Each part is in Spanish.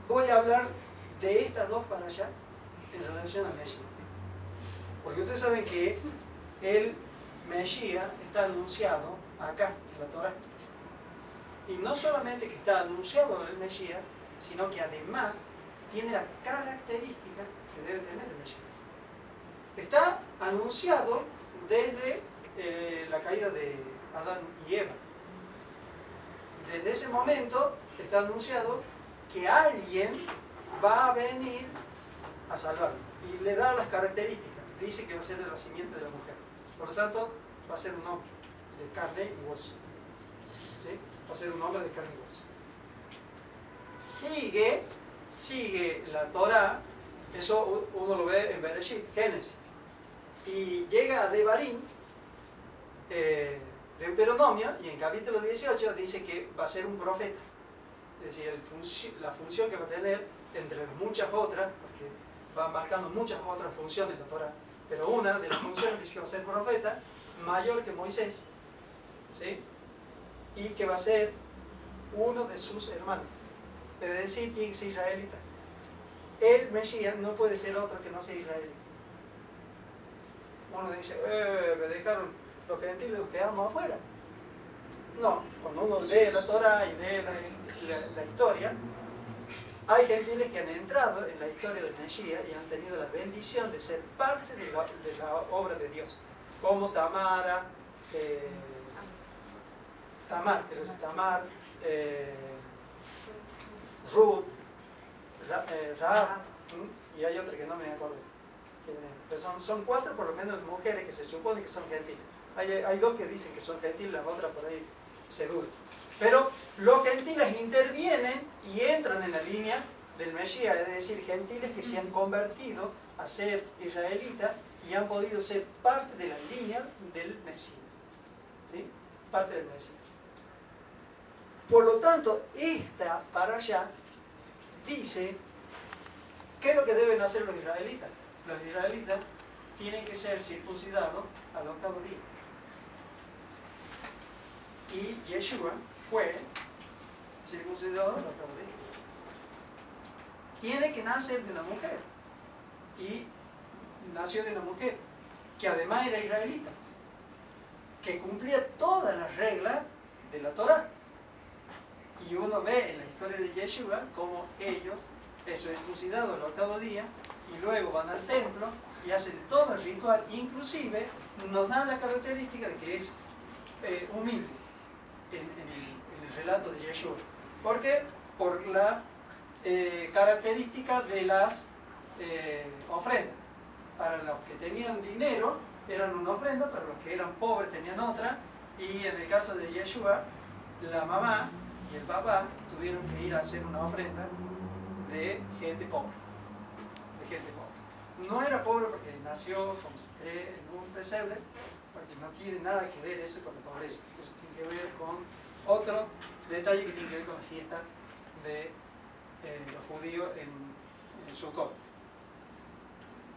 voy a hablar de estas dos para allá en relación al Mesías. Porque ustedes saben que el Mesías está anunciado acá, en la Torá. Y no solamente que está anunciado el Mesías, sino que además tiene la característica que debe tener el Mesías. Está anunciado desde la caída de Adán y Eva. Desde ese momento está anunciado que alguien va a venir a salvarlo. Y le da las características. Dice que va a ser de la simiente de la mujer. Por lo tanto, va a ser un hombre de carne y hueso. ¿Sí? Va a ser un hombre de carne y hueso. Sigue la Torá. Eso uno lo ve en Bereshit, Génesis. Y llega a Devarim, Deuteronomio, y en capítulo 18 dice que va a ser un profeta. Es decir, la función que va a tener entre las muchas otras, porque va marcando muchas otras funciones en la Torá, pero una de las funciones dice que va a ser profeta, mayor que Moisés, ¿sí? Y que va a ser uno de sus hermanos. Es decir, tiene que ser israelita. El Mesías no puede ser otro que no sea israelita. Uno dice, me dejaron los gentiles, los quedamos afuera. No, cuando uno lee la Torá y lee la historia, hay gentiles que han entrado en la historia del Mesías y han tenido la bendición de ser parte de la obra de Dios, como Tamar, Ruth, Rahab, y hay otra que no me acuerdo. Pero son cuatro por lo menos mujeres que se supone que son gentiles. Hay dos que dicen que son gentiles, las otras por ahí se dudan. Pero los gentiles intervienen y entran en la línea del Mesías, es decir, gentiles que se han convertido a ser israelitas y han podido ser parte de la línea del Mesías. ¿Sí? Parte del Mesías. Por lo tanto, esta para allá dice, ¿qué es lo que deben hacer los israelitas? Los israelitas tienen que ser circuncidados al 8º día. Y Yeshua fue circuncidado al 8º día. Tiene que nacer de una mujer. Y nació de una mujer que además era israelita, que cumplía todas las reglas de la Torá. Y uno ve en la historia de Yeshua cómo ellos es circuncidado el 8º día y luego van al templo y hacen todo el ritual. Inclusive nos dan la característica de que es humilde en el relato de Yeshua. ¿Por qué? Por la característica de las ofrendas. Para los que tenían dinero eran una ofrenda, para los que eran pobres tenían otra, y en el caso de Yeshua, la mamá y el papá tuvieron que ir a hacer una ofrenda de gente pobre. No era pobre porque nació, como se cree, en un pesebre, porque no tiene nada que ver eso con la pobreza. Eso tiene que ver con otro detalle que tiene que ver con la fiesta de los judíos en Sukkot.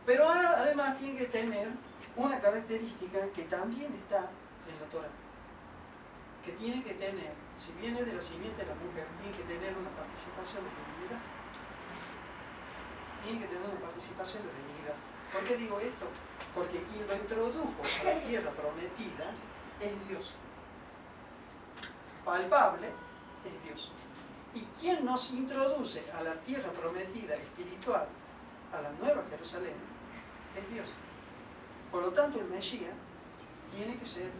Pero además tiene que tener una característica que también está en la Torá, que tiene que tener, si viene de la simiente de la mujer, tiene que tener una participación de divinidad. Tiene que tener una participación de divinidad. ¿Por qué digo esto? Porque quien lo introdujo a la tierra prometida es Dios. Palpable es Dios. ¿Y quién nos introduce a la tierra prometida espiritual, a la nueva Jerusalén? Es Dios. Por lo tanto, el Mesías tiene que ser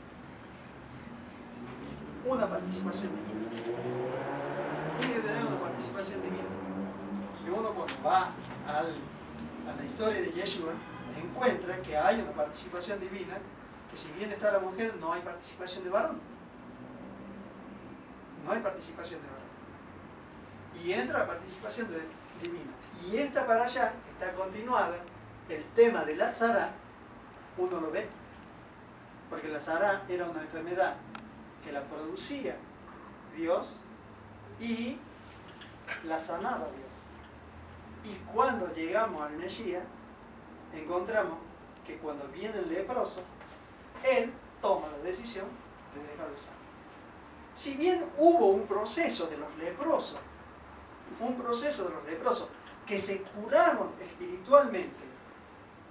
una participación divina. Tiene que tener una participación divina. Y uno cuando va a la historia de Yeshua, encuentra que hay una participación divina, que si bien está la mujer, no hay participación de varón. No hay participación de varón. Y entra la participación divina. Y esta para allá está continuada, el tema de la tzara, uno lo ve, porque la tzara era una enfermedad que la producía Dios y la sanaba Dios. Y cuando llegamos al Mesías, encontramos que cuando viene el leproso, él toma la decisión de dejarlo sano. Si bien hubo un proceso de los leprosos un proceso de los leprosos que se curaron espiritualmente,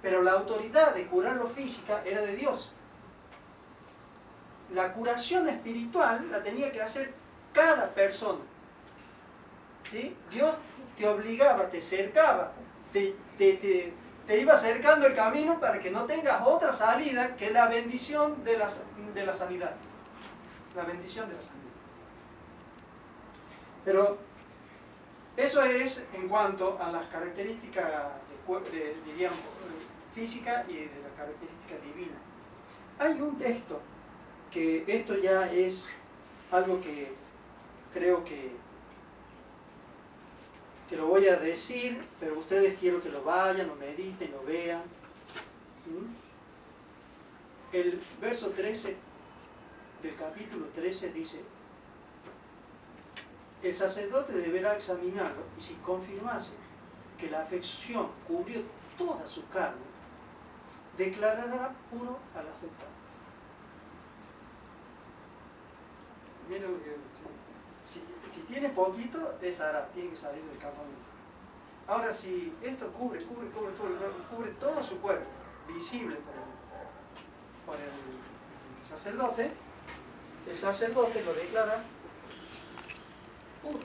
pero la autoridad de curarlo física era de Dios. La curación espiritual la tenía que hacer cada persona. ¿Sí? Dios te obligaba, te cercaba, te iba acercando el camino para que no tengas otra salida que la bendición de la sanidad. La bendición de la sanidad. Pero eso es en cuanto a las características diríamos, física y de la característica divina. Hay un texto que esto ya es algo que creo que lo voy a decir, pero ustedes quiero que lo vayan, lo mediten, lo vean. El verso 13 del capítulo 13 dice: el sacerdote deberá examinarlo y si confirmase que la afección cubrió toda su carne, declarará puro al afectado. Miren lo que dice. Si tiene poquito, es hará, tiene que salir del campamento. Ahora, si esto cubre todo su cuerpo, visible por el sacerdote, el sacerdote lo declara puro.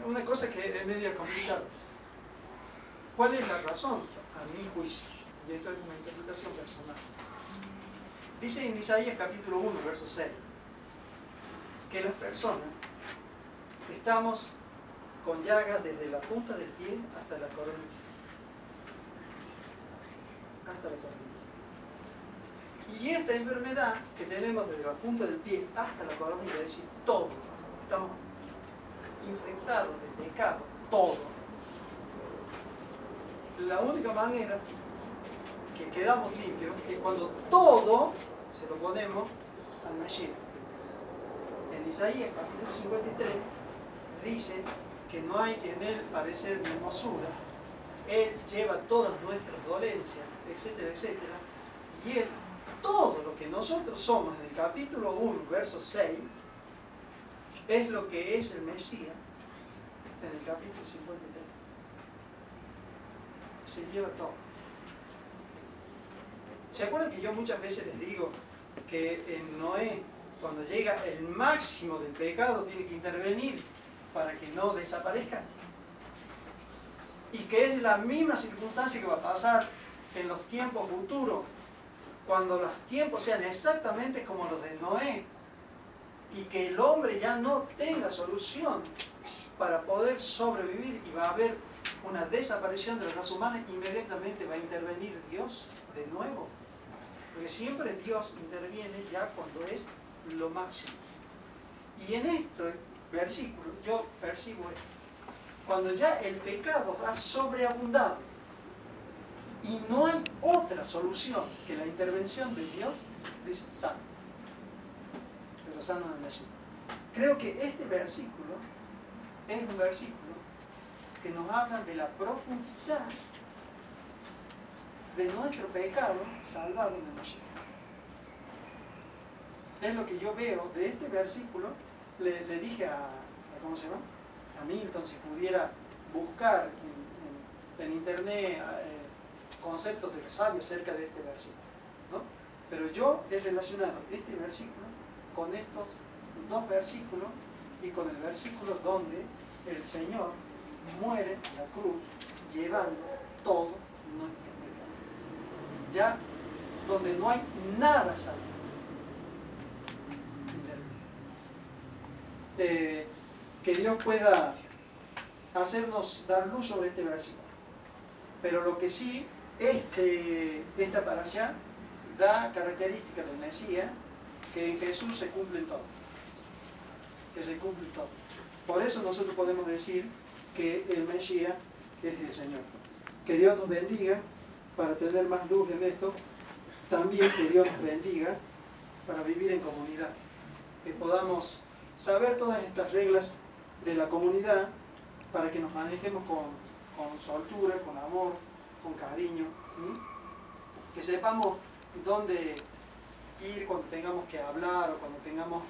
Una cosa que es media complicada. ¿Cuál es la razón? A mi juicio, y esto es una interpretación personal. Dice en Isaías capítulo 1, verso 6, que las personas estamos con llagas desde la punta del pie hasta la coronilla. Hasta la coronilla. Y esta enfermedad que tenemos desde la punta del pie hasta la coronilla, es decir, todo, estamos infectados de pecado, todo. La única manera que quedamos limpios es cuando todo se lo ponemos al Mashiach. En Isaías capítulo 53 dice que no hay en él parecer de hermosura, él lleva todas nuestras dolencias, etcétera, etcétera, y él, todo lo que nosotros somos en el capítulo 1, verso 6, es lo que es el Mesías en el capítulo 53. Se lleva todo. ¿Se acuerdan que yo muchas veces les digo que en Noé, cuando llega el máximo del pecado, tiene que intervenir para que no desaparezca? Y que es la misma circunstancia que va a pasar en los tiempos futuros, cuando los tiempos sean exactamente como los de Noé, y que el hombre ya no tenga solución para poder sobrevivir y va a haber una desaparición de la raza humana, inmediatamente va a intervenir Dios de nuevo. Porque siempre Dios interviene ya cuando es lo máximo. Y en este versículo yo percibo esto. Cuando ya el pecado ha sobreabundado y no hay otra solución que la intervención de Dios, dice, sano. Pero sano de Mesías. Creo que este versículo es un versículo que nos habla de la profundidad de nuestro pecado salvado en el Mashiach. Es lo que yo veo de este versículo. Le dije ¿cómo se llama? A Milton, si pudiera buscar en internet conceptos de los sabios acerca de este versículo, ¿no? Pero yo he relacionado este versículo con estos dos versículos y con el versículo donde el Señor muere en la cruz llevando todo nuestro pecado. Ya donde no hay nada salvo. Que Dios pueda hacernos dar luz sobre este versículo. Pero lo que sí es que esta parashá da características del Mesías que en Jesús se cumplen todo. Que se cumplen todo. Por eso nosotros podemos decir que el Mesías es el Señor. Que Dios nos bendiga para tener más luz en esto. También que Dios nos bendiga para vivir en comunidad. Que podamos saber todas estas reglas de la comunidad para que nos manejemos con soltura, con amor, con cariño. Que sepamos dónde ir cuando tengamos que hablar o cuando tengamos